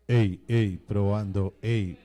Ey, ey, probando, ey.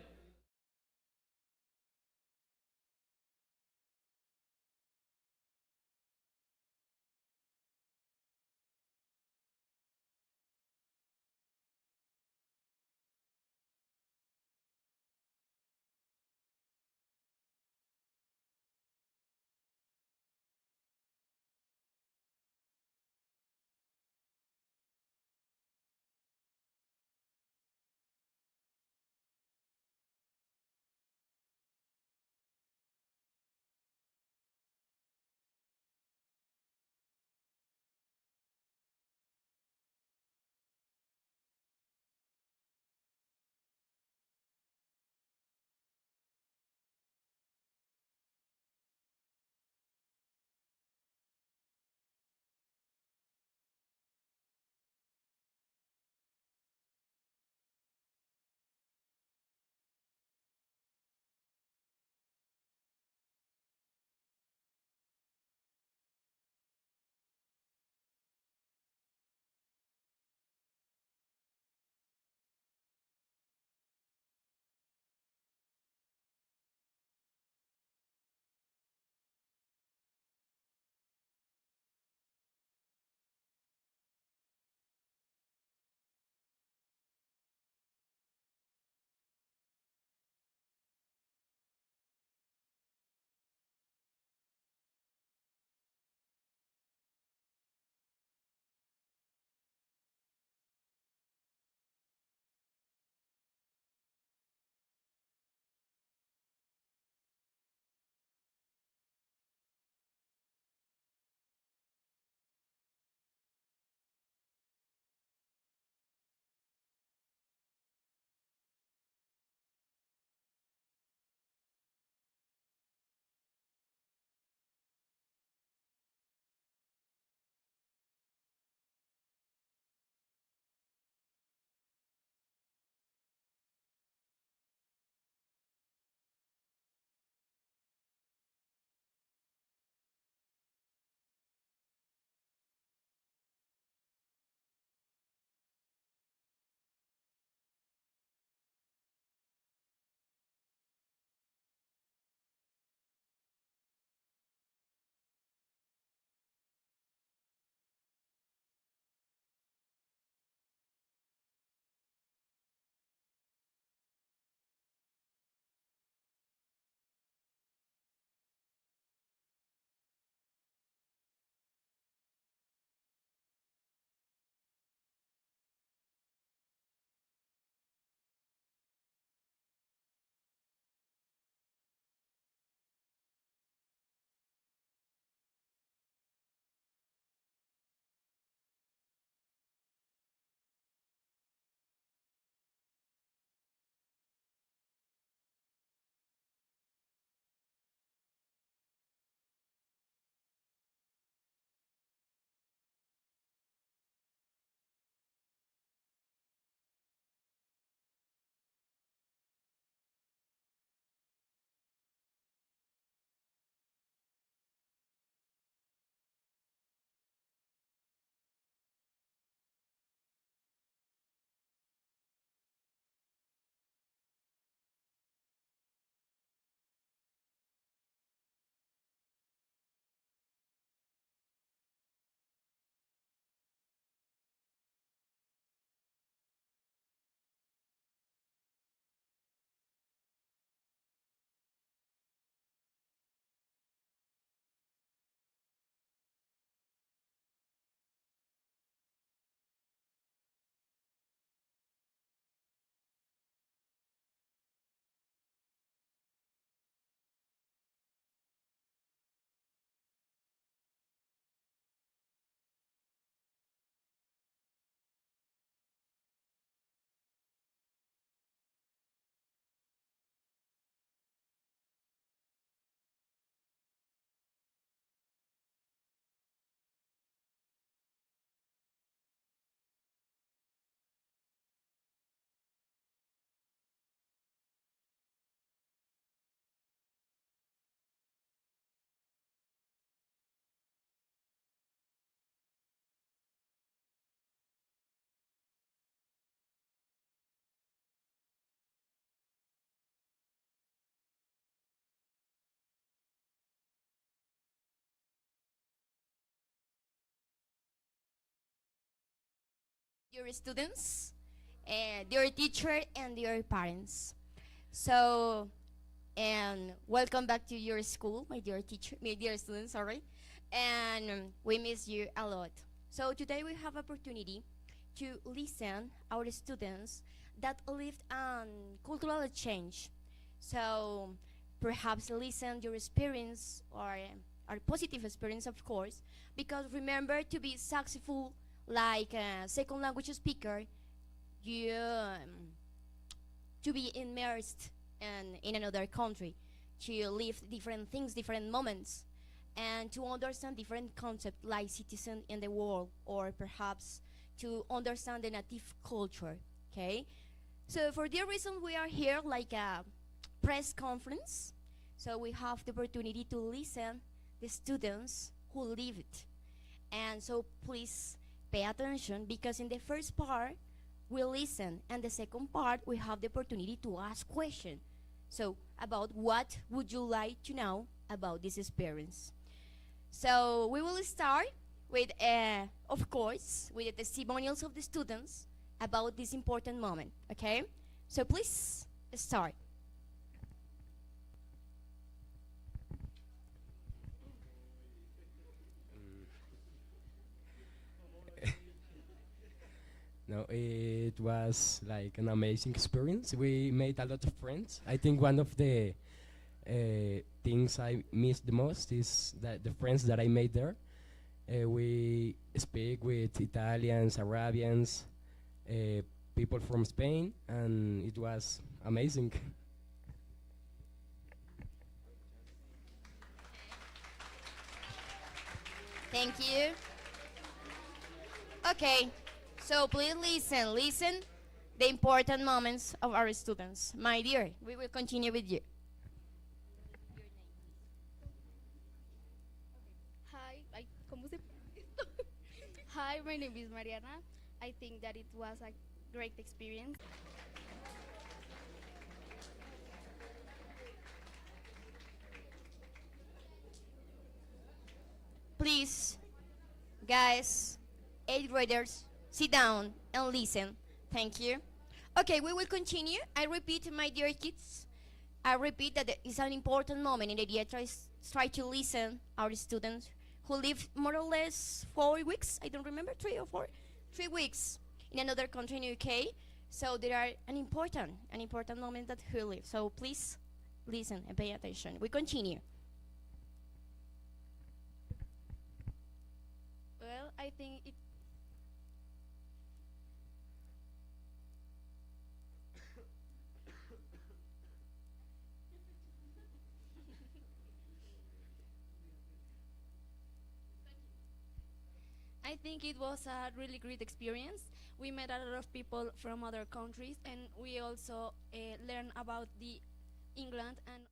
dear students, dear teacher, and dear parents. So, and welcome back to your school, my dear teacher, my dear students, sorry. And we miss you a lot. So today we have opportunity to listen our students that lived on cultural exchange. So perhaps listen your experience or our positive experience, of course, because remember to be successful like a second language speaker, you to be immersed in another country, to live different things, different moments, and to understand different concepts like citizen in the world, or perhaps to understand the native culture. Okay, so for this reason, we are here like a press conference. So we have the opportunity to listen the students who live it. And so please pay attention because in the first part we listen and the second part we have the opportunity to ask questions. So about what would you like to know about this experience? So we will start with, of course, with the testimonials of the students about this important moment, okay? So please start. No, it was like an amazing experience. We made a lot of friends. I think one of the things I missed the most is that the friends that I made there. We speak with Italians, Arabians, uh, people from Spain, and it was amazing. Thank you. Okay, so please listen the important moments of our students. My dear, we will continue with you. Hi, ¿cómo se esto? Hi, my name is Mariana. I think that it was a great experience. Please, guys, eighth graders, sit down and listen. Thank you. Okay, we will continue. I repeat, my dear kids, I repeat that it's an important moment in the day. Try to listen our students who live more or less 4 weeks. I don't remember 3 or 4, 3 weeks in another country in UK. So there are an important moment that who live. So please listen and pay attention. We continue. Well, I think it I think it was a really great experience. We met a lot of people from other countries, and we also learned about the England and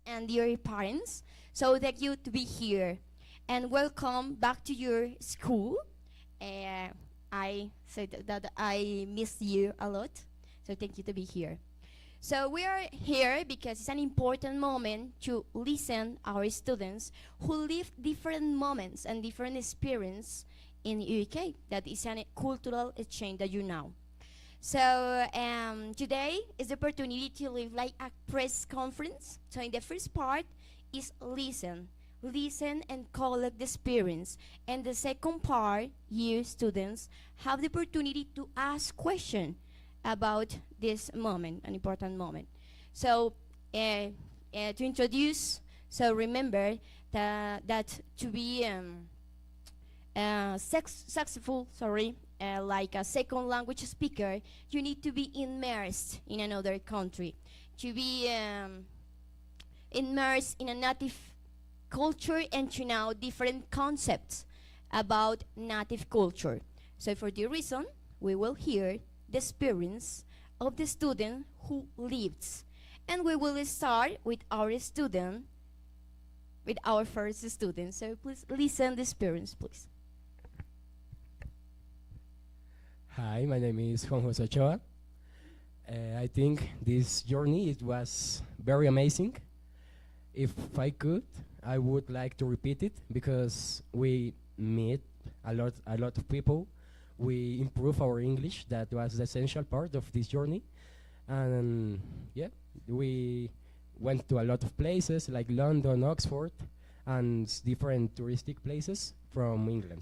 and dear parents. So thank you to be here, and welcome back to your school. I said that I miss you a lot, so thank you to be here. So we are here because it's an important moment to listen our students who live different moments and different experience in UK. That is a cultural exchange that you know. So today is the opportunity to live like a press conference. So in the first part is listen and collect the experience. And the second part, you students have the opportunity to ask questions about this moment, an important moment. So to introduce, so remember that to be successful, like a second language speaker, you need to be immersed in another country, to be immersed in a native culture and to know different concepts about native culture. So for the reason, we will hear the experience of the student who lives. And we will start with our student, with our first student. So please listen the experience, please. Hi, my name is Juan Jose Ochoa. I think this journey it was very amazing. If I could, I would like to repeat it because we meet a lot of people. We improve our English. That was the essential part of this journey, and yeah, we went to a lot of places like London, Oxford, and different touristic places from England.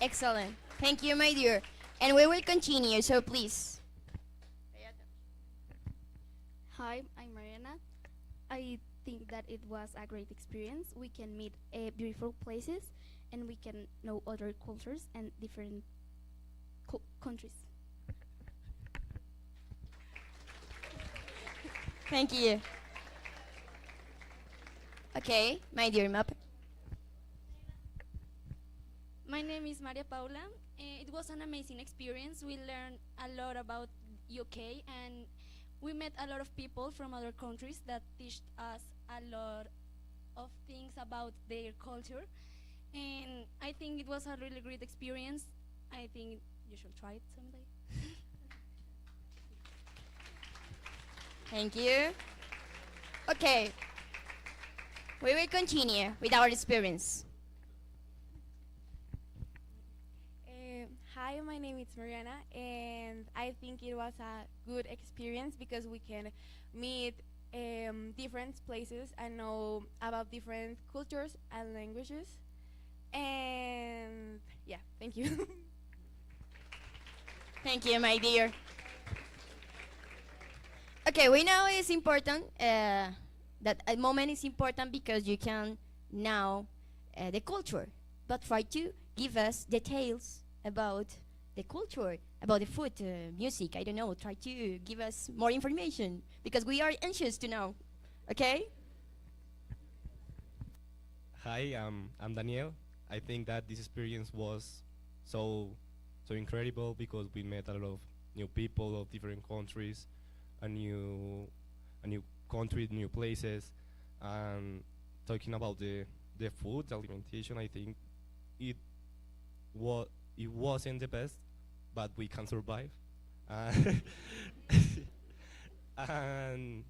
Excellent. Thank you, my dear. And we will continue, so please. Hi, I'm Mariana. I think that it was a great experience. We can meet beautiful places and we can know other cultures and different countries. Thank you. Okay, my dear Map. My name is Maria Paula. It was an amazing experience. We learned a lot about UK and we met a lot of people from other countries that teach us a lot of things about their culture. And I think it was a really great experience. I think you should try it someday. Thank you. Okay, we will continue with our experience. Hi, my name is Mariana, and I think it was a good experience because we can meet different places and know about different cultures and languages. And yeah, thank you. Thank you, my dear. Okay, we know it's important, that a moment is important because you can know the culture, but try to give us details about the culture, about the food, music, I don't know, try to give us more information because we are anxious to know, okay? Hi, I'm Daniel. I think that this experience was so incredible because we met a lot of new people of different countries, a new country, new places, and talking about the food, the alimentation. I think it it wasn't the best, but we can survive. Uh, and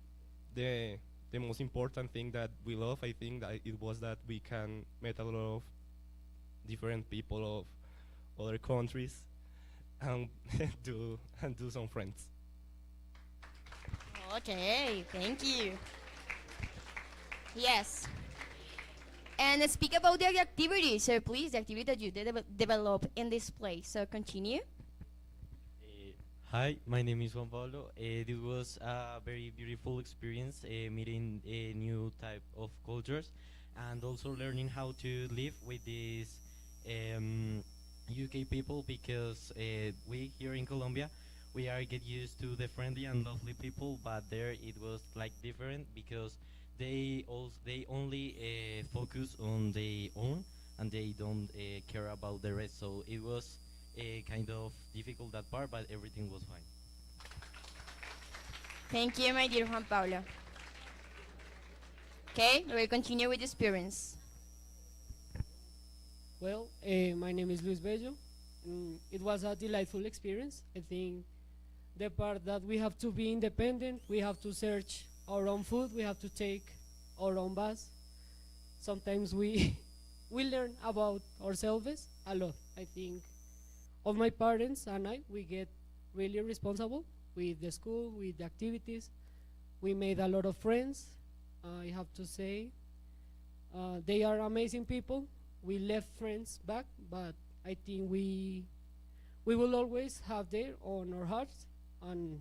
the most important thing that we love, I think, that it was that we can meet a lot of different people of other countries and do some friends. Okay, thank you. Yes. And speak about the activity, so please, the activity that you develop in this place. So continue. Hi, my name is Juan Pablo. It was a very beautiful experience meeting a new type of cultures and also learning how to live with these UK people because we here in Colombia we are get used to the friendly and lovely people, but there it was like different because they only focus on their own and they don't care about the rest. So it was kind of difficult that part, but everything was fine. Thank you, my dear Juan Pablo. Okay, we will continue with the experience. Well, my name is Luis Bello. It was a delightful experience. I think the part that we have to be independent, we have to search our own food, we have to take our own bus. Sometimes we we learn about ourselves a lot. I think all my parents and I, we get really responsible with the school, with the activities. We made a lot of friends. I have to say, they are amazing people. We left friends back, but I think we will always have there on our hearts and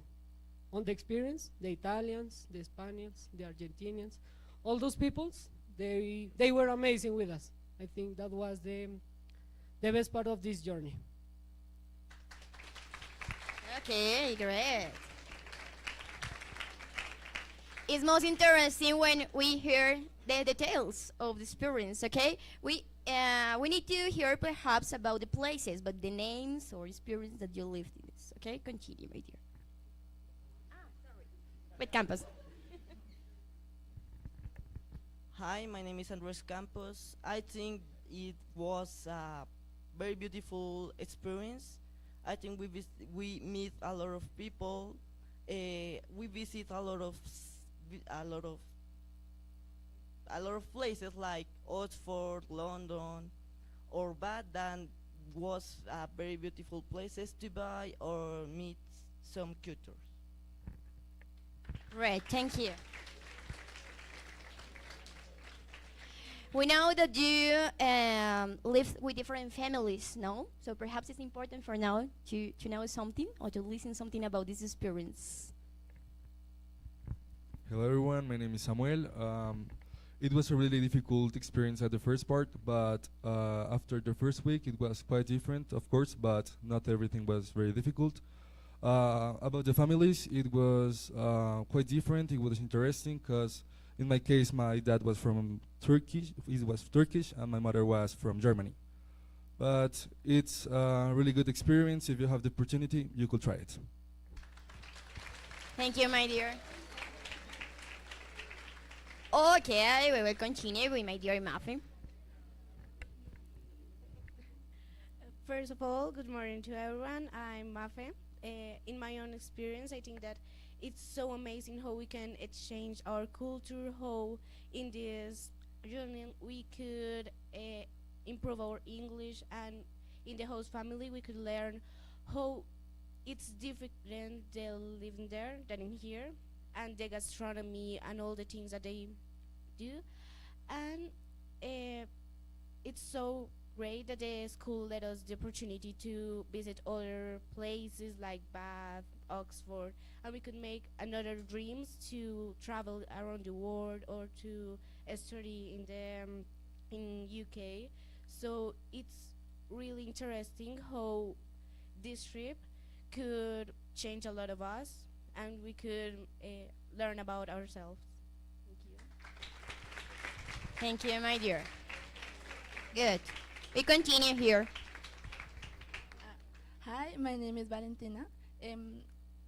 on the experience. The Italians, the Spaniards, the Argentinians, all those peoples, they were amazing with us. I think that was the best part of this journey. Okay, great. It's most interesting when we hear the details of the experience, okay? We need to hear perhaps about the places, but the names or experience that you lived in this, okay? Continue, my dear. With Campos. Hi, my name is Andres Campos. I think it was a very beautiful experience. I think we meet a lot of people. We visit a lot of places like Oxford, London, or Baden was very beautiful places to buy or meet some cultures. Great, thank you. We know that you live with different families, no? So perhaps it's important for now to know something or to listen something about this experience. Hello everyone, my name is Samuel. It was a really difficult experience at the first part, but after the first week it was quite different, of course, but not everything was very difficult. About the families, it was quite different. It was interesting because in my case, my dad was from Turkish, he was Turkish, and my mother was from Germany. But it's a really good experience. If you have the opportunity, you could try it. Thank you, my dear. Okay, we will continue with my dear Mafi. First of all, good morning to everyone. I'm Mafe. In my own experience, I think that it's so amazing how we can exchange our culture, how in this journey we could improve our English, and in the host family we could learn how it's different they living there than in here, and the gastronomy and all the things that they do. And it's so great that the school let us the opportunity to visit other places like Bath, Oxford, and we could make another dreams to travel around the world or to study in the in UK. So it's really interesting how this trip could change a lot of us, and we could learn about ourselves. Thank you. Thank you, my dear. Good. We continue here. Hi, my name is Valentina.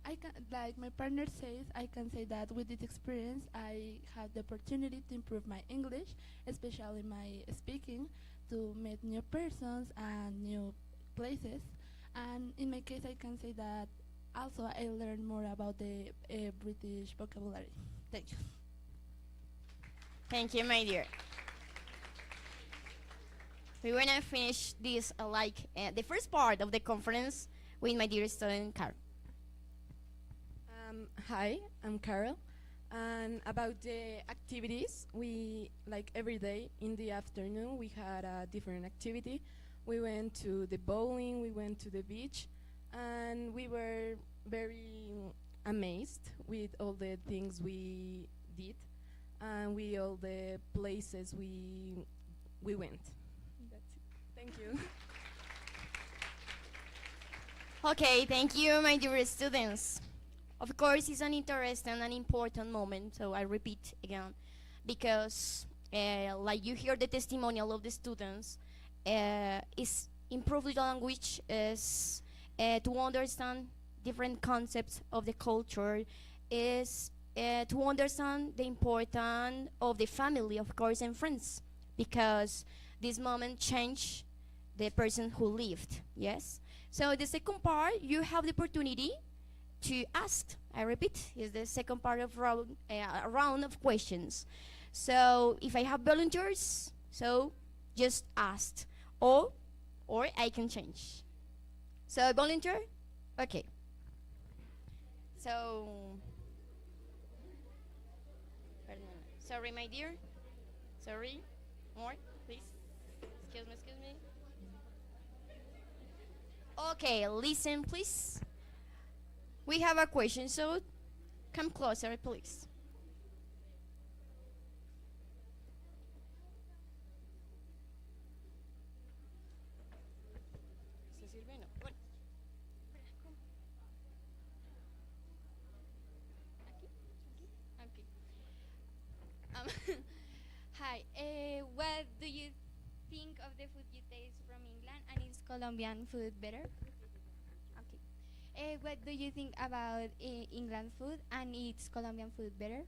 I can, like my partner says, I can say that with this experience, I had the opportunity to improve my English, especially my speaking, to meet new persons and new places. And in my case, I can say that also I learned more about the British vocabulary. Thank you. Thank you, my dear. We want to finish this the first part of the conference with my dear student, Carol. Hi, I'm Carol. And about the activities, we, like every day in the afternoon, we had a different activity. We went to the bowling, we went to the beach, and we were very amazed with all the things we did and with all the places we went. That's it. Thank you. Okay, thank you, my dear students. Of course, it's an interesting and important moment, so I repeat again, because like you hear the testimonial of the students, it's improve the language is to understand different concepts of the culture, is to understand the importance of the family, of course, and friends, because this moment changed the person who lived. Yes. So the second part, you have the opportunity to ask. I repeat, is the second part of a round of questions. So if I have volunteers, so just ask, or I can change. So volunteer, okay. So, sorry, my dear. Sorry, more, please. Excuse me. Okay, listen, please. We have a question, so come closer, please. Hi, what do you think of the food you taste from England, and is Colombian food better? Okay. What do you think about England food, and is Colombian food better?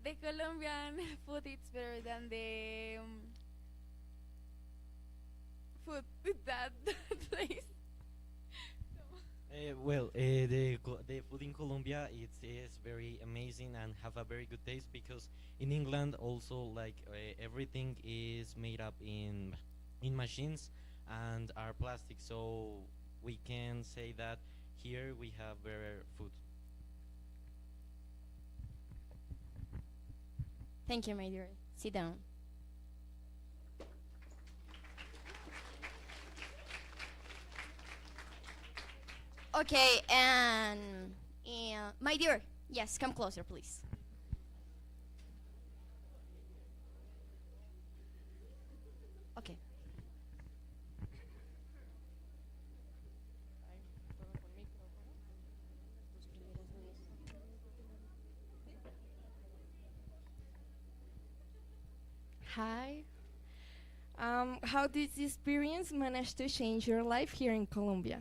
The Colombian food is better than the food that place. The food in Colombia is very amazing and have a very good taste, because in England also everything is made up in machines and are plastic, so we can say that here we have better food. Thank you, my dear. Sit down. Okay, and my dear, yes, come closer, please. Okay. Hi. How did this experience manage to change your life here in Colombia?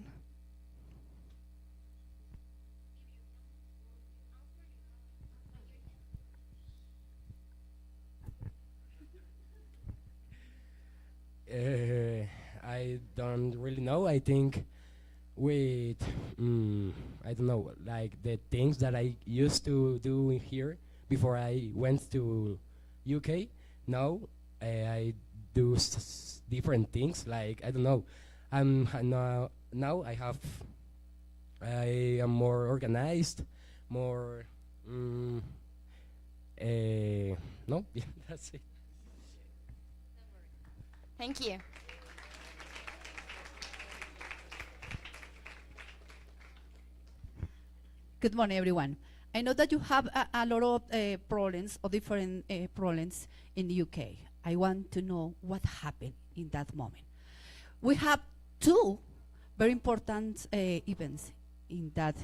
I don't really know. I think with I don't know, like the things that I used to do here before I went to UK. Now I do different things. Like I don't know. Now I am more organized, more. No, that's it. Thank you. Good morning, everyone. I know that you have a lot of problems, or different problems in the UK. I want to know what happened in that moment. We have two very important events in that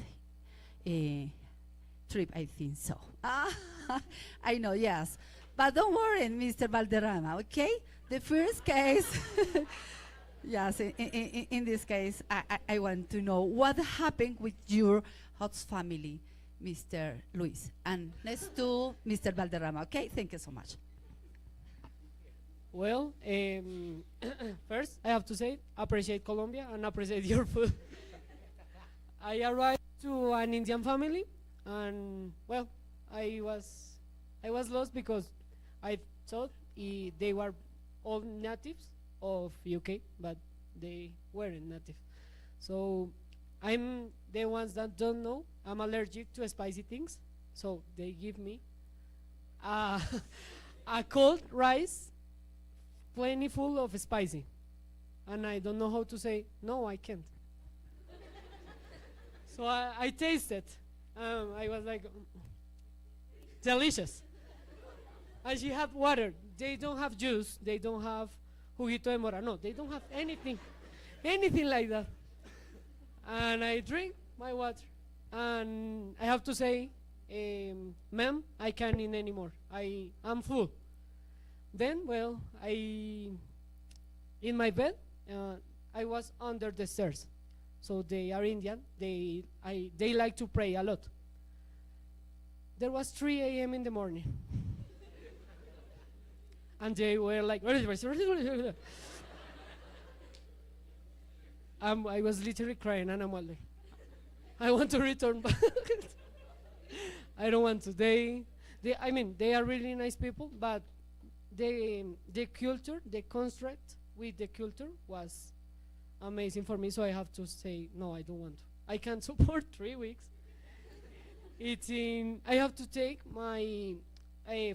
trip, I think so. I know, yes. But don't worry, Mr. Valderrama, okay? The first case, yes, in this case, I want to know what happened with your host family, Mr. Luis. And next to Mr. Valderrama, okay? Thank you so much. Well, first I have to say, appreciate Colombia and appreciate your food. I arrived to an Indian family, and well, I was lost because I thought they were all natives of UK, but they weren't native. So I'm the ones that don't know. I'm allergic to spicy things, so they give me a cold rice plenty full of spicy, and I don't know how to say no. I can't. So I tasted. I was like, delicious. And she had water. They don't have juice. They don't have juguito de mora. No, they don't have anything like that. And I drink my water, and I have to say, ma'am, I can't eat anymore. I'm full. Then, well, in my bed, I was under the stairs. So they are Indian. They like to pray a lot. There was 3 a.m. in the morning, and they were like, I was literally crying, and I'm like, I want to return back. I don't want to. I mean, they are really nice people, but the culture, the construct with the culture was amazing for me. So I have to say, no, I don't want to. I can't support 3 weeks. I have to take my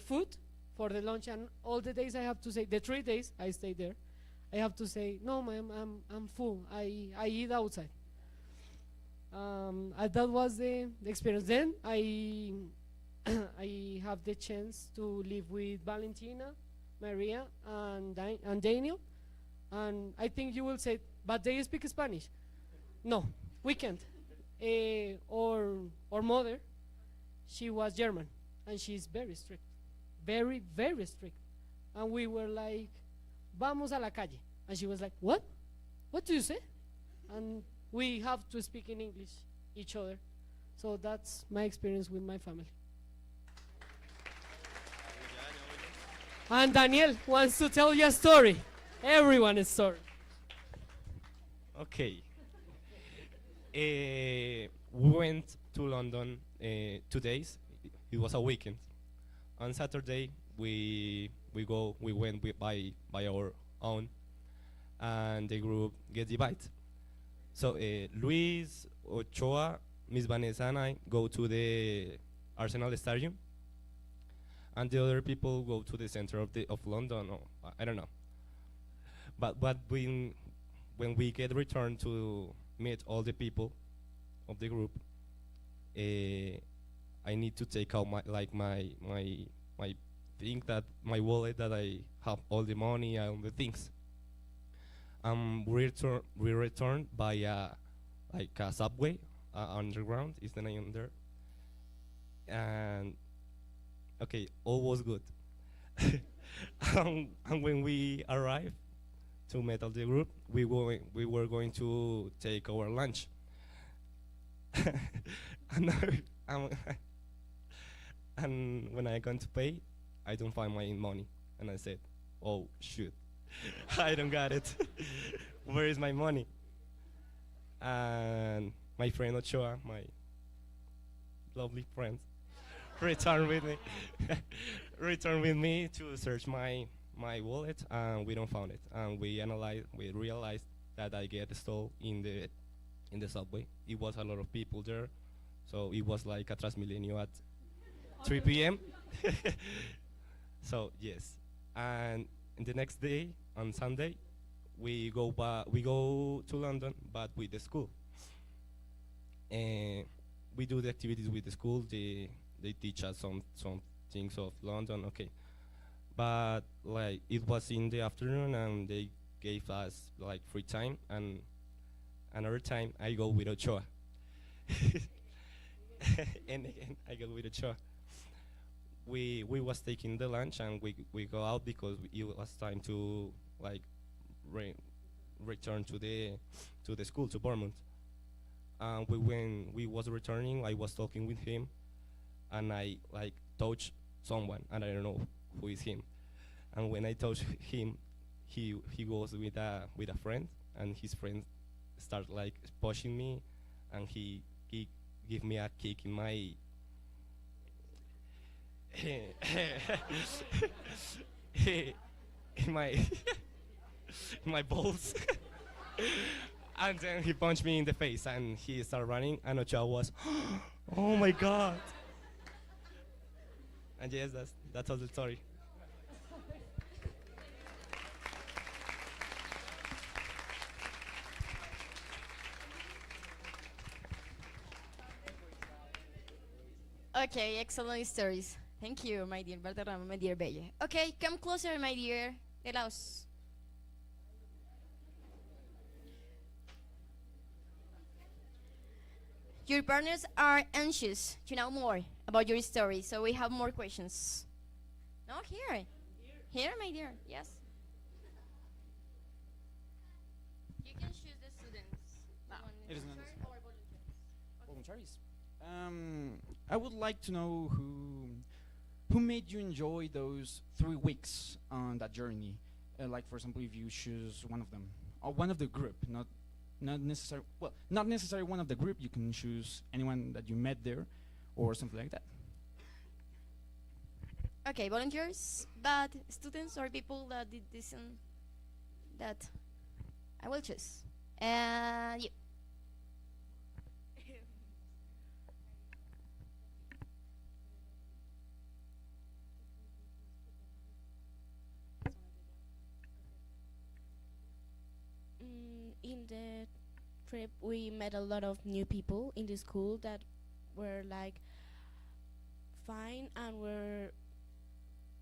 food for the lunch, and all the days I have to say, the 3 days I stay there, I have to say, no, ma'am, I'm full. I eat outside. That was the experience. Then I I have the chance to live with Valentina, Maria, and Daniel, and I think you will say, but they speak Spanish. No, we can't. Our mother, she was German, and she's very strict, very, very strict. And we were like, vamos a la calle. And she was like, what? What do you say? And we have to speak in English each other. So that's my experience with my family. And Daniel wants to tell you a story. Everyone is story. Okay. We went to London 2 days. It was a weekend. On Saturday, we went by our own, and the group get divided. So Luis, Ochoa, Miss Vanessa, and I go to the Arsenal Stadium, and the other people go to the center of London. Or I don't know. But when we get returned to meet all the people of the group, I need to take out my thing, that my wallet, that I have all the money and the things. We return by like a subway, underground is the name there. And okay, all was good. And when we arrived to meet all the group, we were going to take our lunch. And when I going to pay, I don't find my money, and I said, "Oh shoot, I don't got it. Where is my money?" And my friend Ochoa, my lovely friend, returned with me to search my wallet, and we don't found it. And we realized that I get stole in the subway. It was a lot of people there, so it was like a Transmilenio at 3 p.m. So yes, and the next day, on Sunday, we go to London, but with the school. And we do the activities with the school. They teach us some things of London, okay. But like it was in the afternoon, and they gave us like free time, and another time I go with Ochoa. And again I go with Ochoa. We was taking the lunch, and we go out because it was time to like return to the school, to Bournemouth. And when we was returning, I was talking with him, and I like touched someone, and I don't know who is him. And when I touch him, he goes with a friend, and his friend start like pushing me, and he give me a kick in my in my balls. And then he punched me in the face, and he started running, and Ochoa was, oh my god. And yes, that's all the story. Okay, excellent stories. Thank you, my dear Valderrama, my dear Bella. Okay, come closer, my dear Elaus. your partners are anxious to know more about your story, so we have more questions. No, here. Here, my dear. Yes. You can choose the students. It is not voluntaries. I would like to know who made you enjoy those 3 weeks on that journey. Like, for example, if you choose one of them or one of the group, not necessarily one of the group. You can choose anyone that you met there, or something like that. Okay, volunteers, but students or people that did this and that I will choose. And you. In the trip, we met a lot of new people in the school that were like fine and were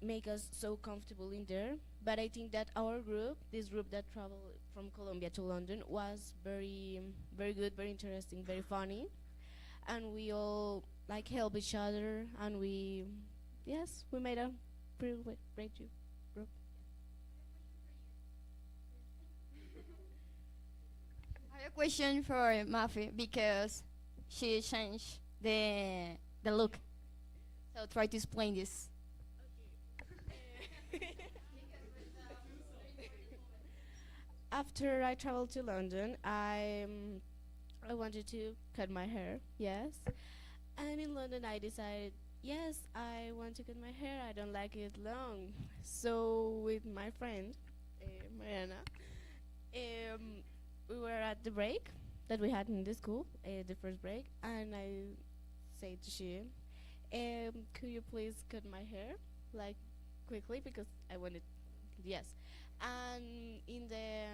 make us so comfortable in there. But I think that our group, this group that traveled from Colombia to London, was very, very good, very interesting, very funny, and we all like help each other, and we made a pretty great group. I have a question for Mafi because she changed the look. So try to explain this. After I traveled to London, I wanted to cut my hair, yes. And in London, I decided, yes, I want to cut my hair. I don't like it long. So with my friend, Mariana, we were at the break that we had in the school, the first break, and I said to she, could you please cut my hair, like, quickly, because I wanted, yes. And in the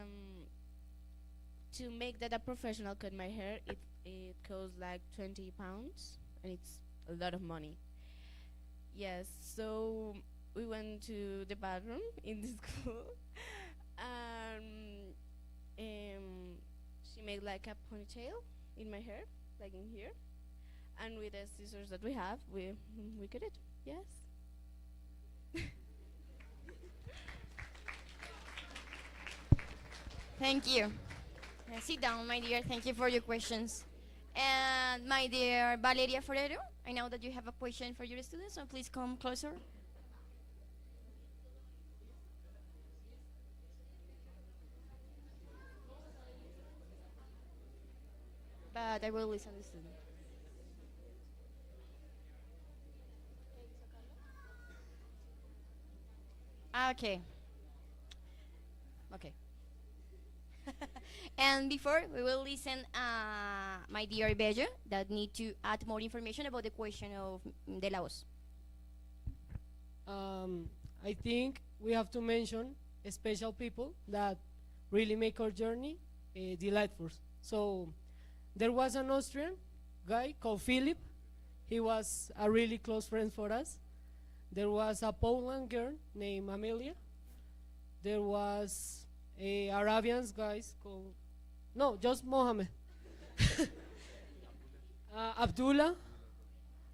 to make that a professional cut my hair, it costs like 20 pounds, and it's a lot of money. Yes, so we went to the bathroom in the school, and she made like a ponytail in my hair, like in here, and with the scissors that we have, we cut it. Yes. Thank you. Sit down, my dear. Thank you for your questions. And my dear Valeria Forero, I know that you have a question for your students, so please come closer. But I will listen to the student. Okay. Okay. And before we will listen my dear Bello that need to add more information about the question of De La Voz. I think we have to mention special people that really make our journey delightful. So there was an Austrian guy called Philip. He was a really close friend for us. There was a Poland girl named Amelia. There was a Arabian guys called, no, just Mohammed. Abdullah.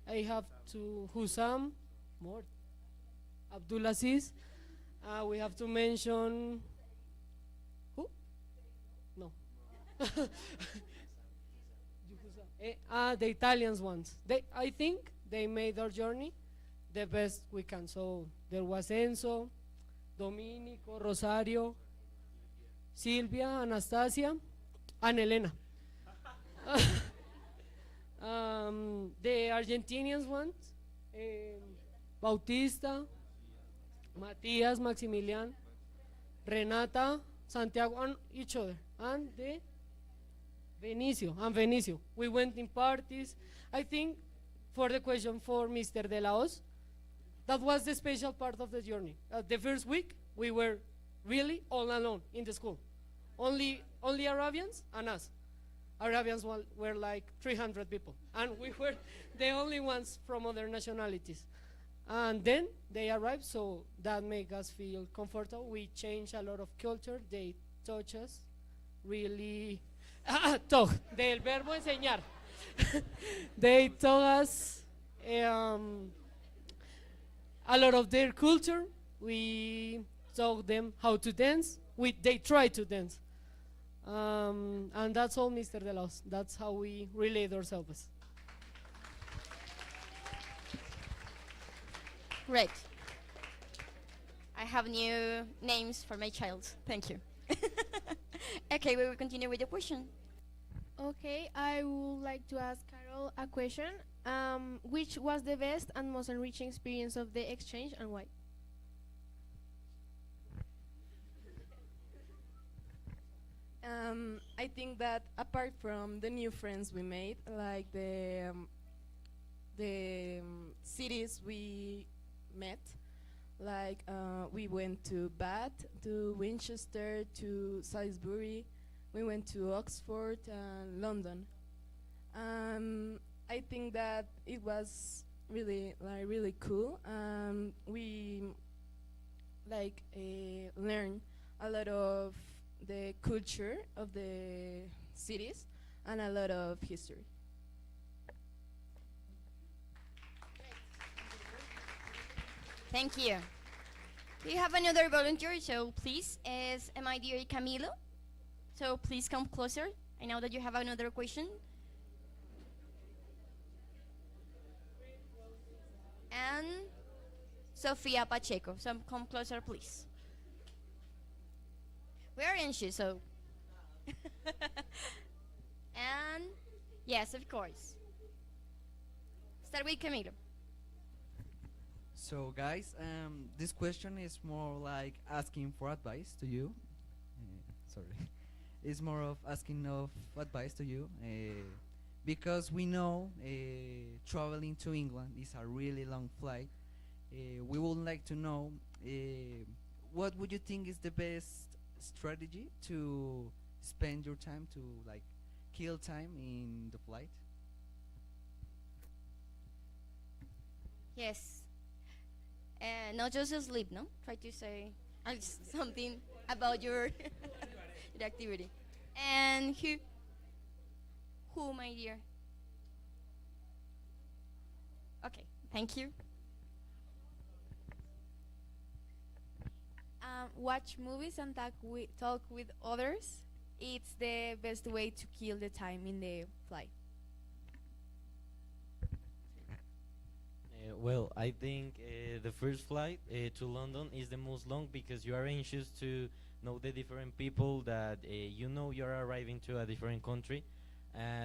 I have to Hussam, more. Abdulaziz. We have to mention, who? No. The Italians ones. I think they made our journey the best we can. So there was Enzo, Dominico, Rosario, Silvia, Anastasia, and Elena. The Argentinians ones, Bautista, Matias, Maximilian, Renata, Santiago, and each other, and the Benicio. We went in parties. I think for the question for Mr. De La Hoz, that was the special part of the journey. The first week, we were really all alone in the school. Only Arabians and us. Arabians were like 300 people, and we were the only ones from other nationalities. And then they arrived, so that made us feel comfortable. We changed a lot of culture. They taught us really. Taught, del verbo enseñar. They taught us um, a lot of their culture. We taught them how to dance. They try to dance. And that's all, Mr. De Los. That's how we relate ourselves. Great. I have new names for my child. Thank you. Okay, we will continue with the question. Okay, I would like to ask Carol a question. Which was the best and most enriching experience of the exchange and why? I think that apart from the new friends we made, like the cities we met, like we went to Bath, to Winchester, to Salisbury, we went to Oxford and London. I think that it was really cool. We learned a lot of the culture of the cities and a lot of history. Thank you. We have another volunteer, so please, is my dear Camilo. So please come closer. I know that you have another question. And Sofia Pacheco. So come closer, please. We are anxious, so. And yes, of course. Start with Camilo. So, guys, this question is more like asking for advice to you. Sorry, it's more of asking of advice to you because we know traveling to England is a really long flight. We would like to know what would you think is the best strategy to spend your time to like kill time in the flight? Yes. Not just sleep, no? Try to say something about your, your activity. And who, my dear? Okay, thank you. Watch movies and talk with others. It's the best way to kill the time in the flight. Well, I think the first flight to London is the most long because you are anxious to know the different people that you know you're arriving to a different country.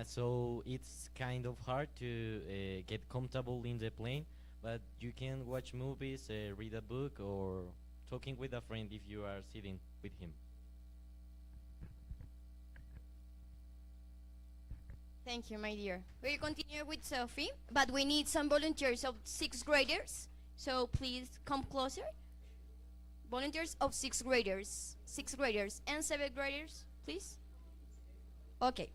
So it's kind of hard to get comfortable in the plane, but you can watch movies, read a book, or talking with a friend if you are sitting with him. Thank you, my dear. We'll continue with Sophie, but we need some volunteers of 6th graders. So please come closer. Volunteers of 6th graders. 6th graders and 7th graders, please. Okay.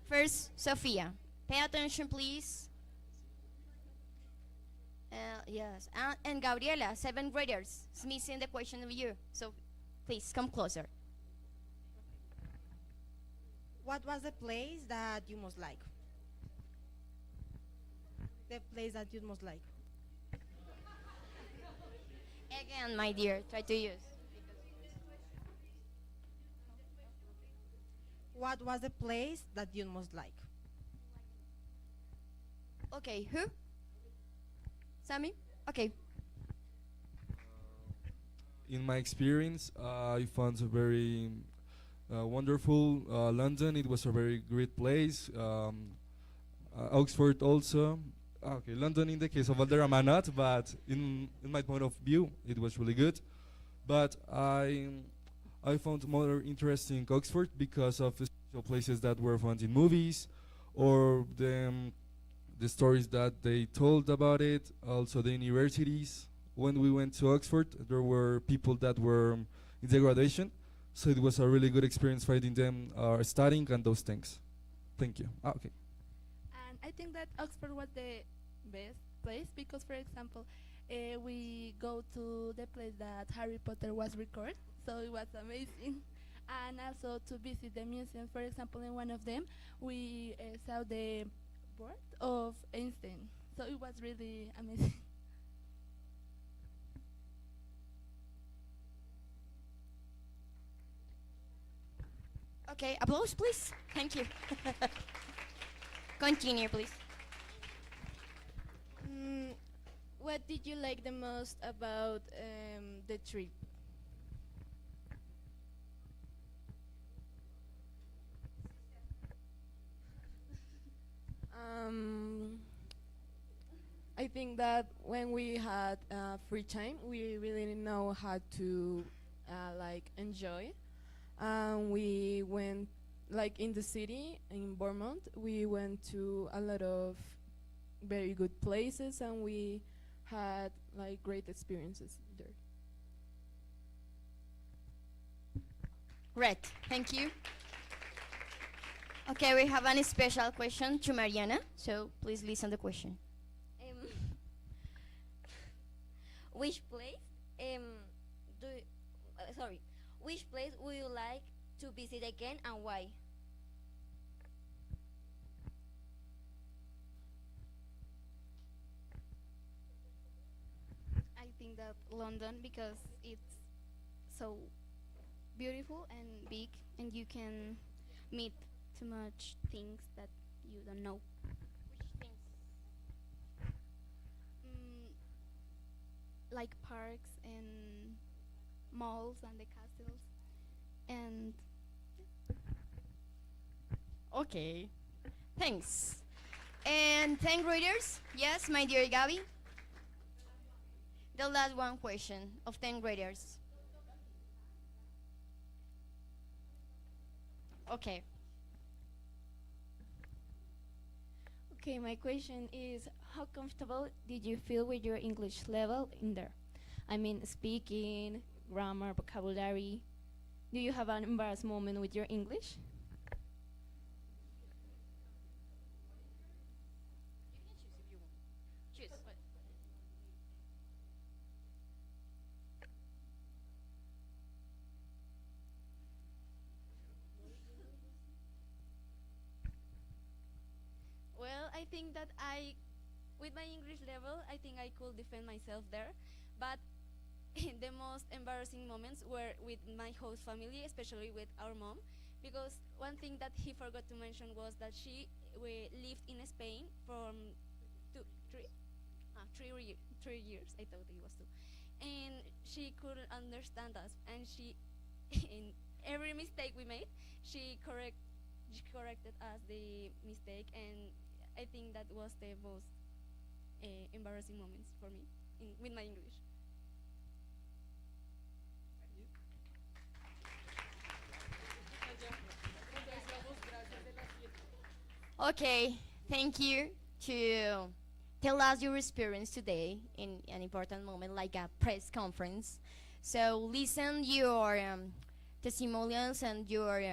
First, Sophia. Pay attention, please. Yes. And Gabriela, 7th graders, is missing the question of you. So please come closer. What was the place that you most like? The place that you most like. Again, my dear, try to use. What was the place that you most like? Okay, who? Sammy? Okay. In my experience, I found a very wonderful London. It was a very great place. Oxford also. Okay, London in the case of Valderrama not, but in my point of view, it was really good. But I found more interesting Oxford because of the special places that were found in movies, or the stories that they told about it. Also the universities. When we went to Oxford, there were people that were in the graduation. So it was a really good experience finding them studying and those things. Thank you. Okay. And I think that Oxford was the best place because, for example, we go to the place that Harry Potter was recorded, so it was amazing. and also to visit the museum. For example, in one of them, we saw the board of Einstein. So it was really amazing. Okay, applause, please. Thank you. Continue, please. What did you like the most about the trip? Um, I think that when we had free time, we really didn't know how to like enjoy. We went like in the city in Bournemouth. We went to a lot of very good places, and we had like great experiences there. Great, thank you. Okay, we have a special question to Mariana, so please listen the question. Which place which place would you like to visit again and why? I think that London, because it's so beautiful and big, and you can meet too much things that you don't know. Which things? Like parks and malls and the castles, and Okay, thanks. And 10th graders, yes, my dear Gabby? The last one question of 10th graders. Okay. Okay, my question is, how comfortable did you feel with your English level in there? I mean, speaking, grammar, vocabulary. Do you have an embarrassed moment with your English? Well, I think that with my English level, I think I could defend myself there. But the most embarrassing moments were with my host family, especially with our mom, because one thing that he forgot to mention was that we lived in Spain from 3 years. I thought it was 2, and she couldn't understand us, and in every mistake we made, she corrected us the mistake, and I think that was the most embarrassing moments for me with my English. Okay, thank you to tell us your experience today in an important moment like a press conference. So listen your testimonials and your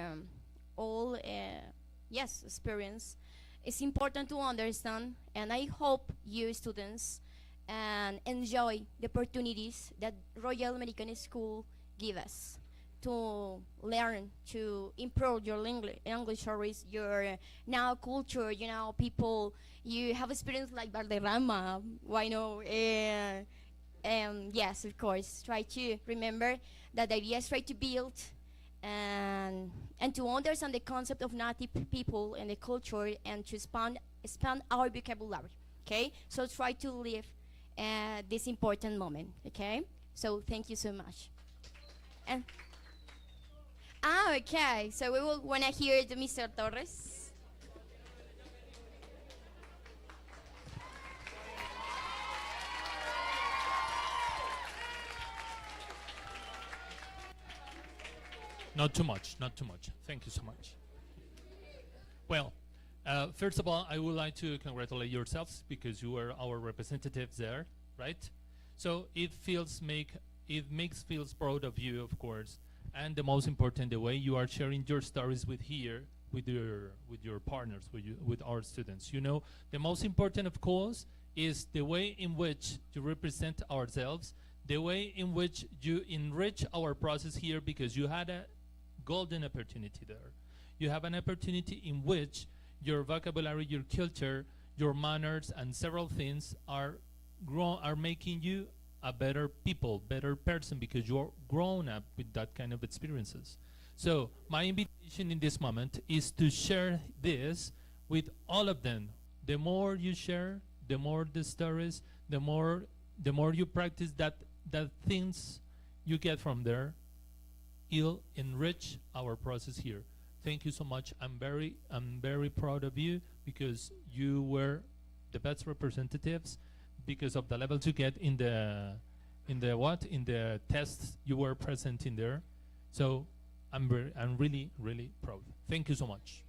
all experience. It's important to understand, and I hope you students enjoy the opportunities that Royal American School give us to learn, to improve your English stories, your now culture, people. You have experience like Valderrama, why no? Yes, of course. Try to remember that the idea is try to build and to understand the concept of native people and the culture, and to expand our vocabulary. Okay, so try to live this important moment. Okay, so thank you so much. And okay, so we will wanna hear to Mr. Torres. Not too much, not too much. Thank you so much. Well, first of all, I would like to congratulate yourselves because you are our representatives there, right? So it makes feels proud of you, of course, and the most important, the way you are sharing your stories with your partners, with our students. The most important, of course, is the way in which you represent ourselves, the way in which you enrich our process here, because you had a golden opportunity there. You have an opportunity in which your vocabulary, your culture, your manners, and several things are making you a better people, better person, because you're grown up with that kind of experiences. So my invitation in this moment is to share this with all of them. The more you share, the more the stories, the more you practice that things you get from there, it'll enrich our process here. Thank you so much. I'm very proud of you because you were the best representatives because of the levels you get in the tests you were present in there. So I'm really proud. Thank you so much.